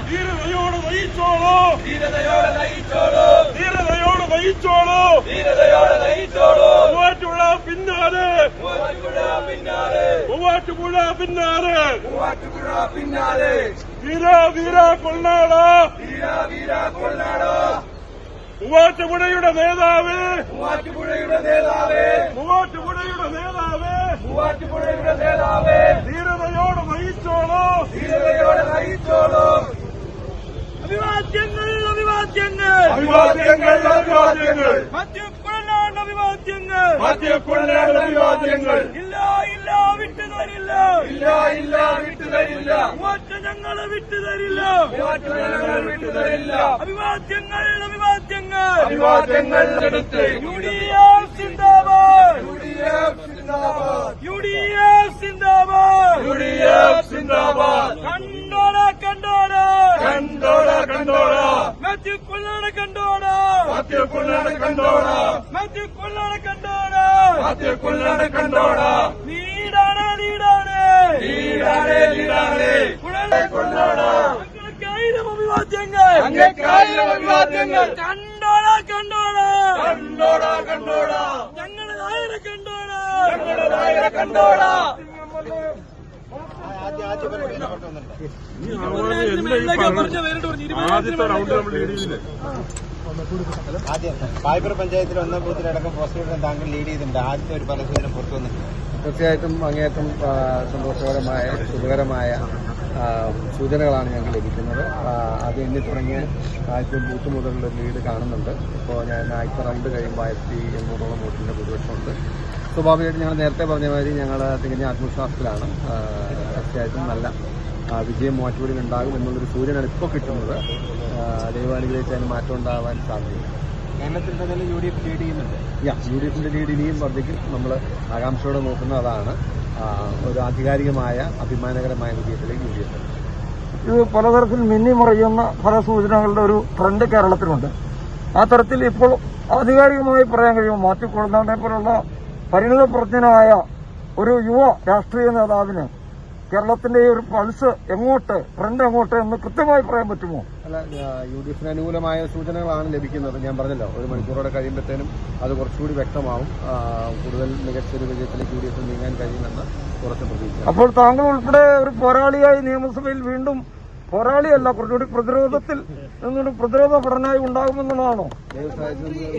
ധീരതയോടെ നയിച്ചോളൂ, ധീരതയോടെ നയിച്ചോളൂ. മൂവാറ്റുപുഴ പിന്നാലെ, മൂവാറ്റുപുഴ പിന്നാലെ. വീര വീര കൊള്ളാട, മൂവാറ്റുപുഴയുടെ നേതാവ്, മൂവാറ്റുപുഴയുടെ നേതാവ് ധീരതയോടെ നയിച്ചോളൂ. അഭിവാദ്യങ്ങൾ അഭിവാദ്യങ്ങൾ. ഇല്ല വിട്ടുതരില്ല, ഞങ്ങൾ വിട്ടുതരില്ല. അഭിവാദ്യങ്ങൾ എടുത്ത് UDF സിന്ദാബാദ്, കണ്ടോടാ മാത്യു കൊള്ളാട കണ്ടോടാ. ലീഡാണ് അങ്ങേക്കായിരം അഭിവാദ്യങ്ങൾ. കണ്ടോടാ ഞങ്ങളുടെ നായരെ കണ്ടോടാ. പായ്പർ പഞ്ചായത്തിൽ 1 ബൂത്തിലടക്കം പോസ്റ്ററുകൾ താങ്കൾ ലീഡ് ചെയ്തിട്ടുണ്ട്. ആദ്യത്തെ ഒരു ഫലസൂചന പുറത്തു വന്നിട്ടുണ്ട്. തീർച്ചയായിട്ടും അങ്ങേയറ്റം സന്തോഷകരമായ ശുഭകരമായ സൂചനകളാണ് ഞങ്ങൾക്ക് ലഭിക്കുന്നത്. അത് എണ്ണി തുടങ്ങിയ ആദ്യത്തെ ബൂത്ത് മുതലുള്ള ലീഡ് കാണുന്നുണ്ട്. ഇപ്പോൾ ഞാൻ ആദ്യത്തെ റൗണ്ട് കഴിയുമ്പോൾ 1800ഓളം വോട്ടിൻ്റെ ഭൂരിപക്ഷമുണ്ട്. സ്വാഭാവികമായിട്ടും ഞങ്ങൾ നേരത്തെ പറഞ്ഞ മാതിരി ഞങ്ങൾ തികഞ്ഞ ആത്മവിശ്വാസത്തിലാണ്. തീർച്ചയായിട്ടും നല്ല വിജയം മൂവാറ്റുപുഴയിൽ ഉണ്ടാകും എന്നുള്ളൊരു സൂചനയാണ് ഇപ്പോൾ കിട്ടുന്നത്. ദൈവാനുഗ്രഹിച്ച് അതിന് മാറ്റം ഉണ്ടാവാൻ സാധ്യതയില്ല. കേരളത്തിൽ തന്നെ UDF ലീഡ് ചെയ്യുന്നുണ്ട്. UDFിന്റെ ലീഡ് ഇനിയും വർദ്ധിക്കും. നമ്മൾ ആകാംക്ഷയോടെ നോക്കുന്ന അതാണ്. ഒരു ആധികാരികമായ അഭിമാനകരമായ വിജയത്തിലേക്ക് UDF. ഇത് പലതരത്തിൽ മിന്നിമറിയുന്ന ഫലസൂചനകളുടെ ഒരു ട്രെൻഡ് കേരളത്തിലുണ്ട്. ആ തരത്തിൽ ഇപ്പോൾ ആധികാരികമായി പറയാൻ കഴിയും മാത്യു കൊള്ളാടനെ പോലുള്ള പരിണിതപ്രജ്ഞനായ ഒരു യുവ രാഷ്ട്രീയ നേതാവിന് കേരളത്തിന്റെ ഈ ഒരു പൾസ് ട്രെൻഡ് എങ്ങോട്ട് എന്ന് കൃത്യമായി പറയാൻ പറ്റുമോ? അല്ല, UDFിന് അനുകൂലമായ സൂചനകളാണ് ലഭിക്കുന്നത്. ഞാൻ പറഞ്ഞല്ലോ, 1 മണിക്കൂറോടെ കഴിയുമ്പോഴത്തേനും അത് കുറച്ചുകൂടി വ്യക്തമാവും. കൂടുതൽ മികച്ചൊരു വിജയത്തിലേക്ക് UDF നീങ്ങാൻ കഴിയുമെന്ന് കുറച്ച് പ്രതീക്ഷ. അപ്പോൾ താങ്കൾ ഉൾപ്പെടെ ഒരു പോരാളിയായി നിയമസഭയിൽ വീണ്ടും പോരാളിയല്ല, കുറച്ചുകൂടി പ്രതിരോധത്തിൽ നിന്നൊരു പ്രതിരോധ പഠനമായി ഉണ്ടാകുമെന്നുള്ളതാണോ?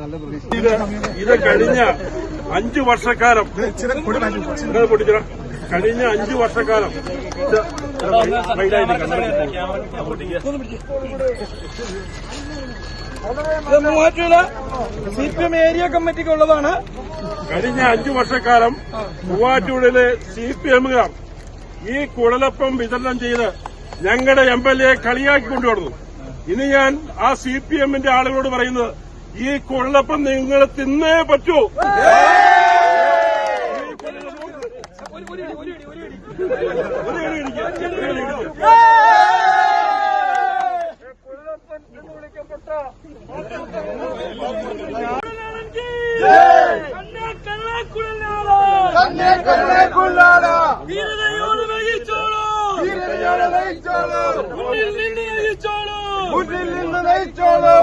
നല്ല പ്രതീക്ഷ. ഇത് കഴിഞ്ഞ 5 വർഷക്കാലം മൂവാറ്റുപുഴ CPM ഏരിയ കമ്മിറ്റിക്ക് ഉള്ളതാണ്. കഴിഞ്ഞ 5 വർഷക്കാലം മൂവാറ്റുപുഴയിലെ CPMകാർ ഈ കുഴലപ്പം വിതരണം ചെയ്ത് ഞങ്ങളുടെ MLA കളിയാക്കിക്കൊണ്ടുവന്നു. ഇനി ഞാൻ ആ CPMന്റെ ആളുകളോട് പറയുന്നത്, ഈ കുഴലപ്പം നിങ്ങൾ തിന്നേ പറ്റൂ. ധീരതയോടെ നയിച്ചോളൂ, മുന്നിൽ നിന്ന് നയിച്ചോളൂ.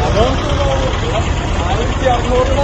അത് 1600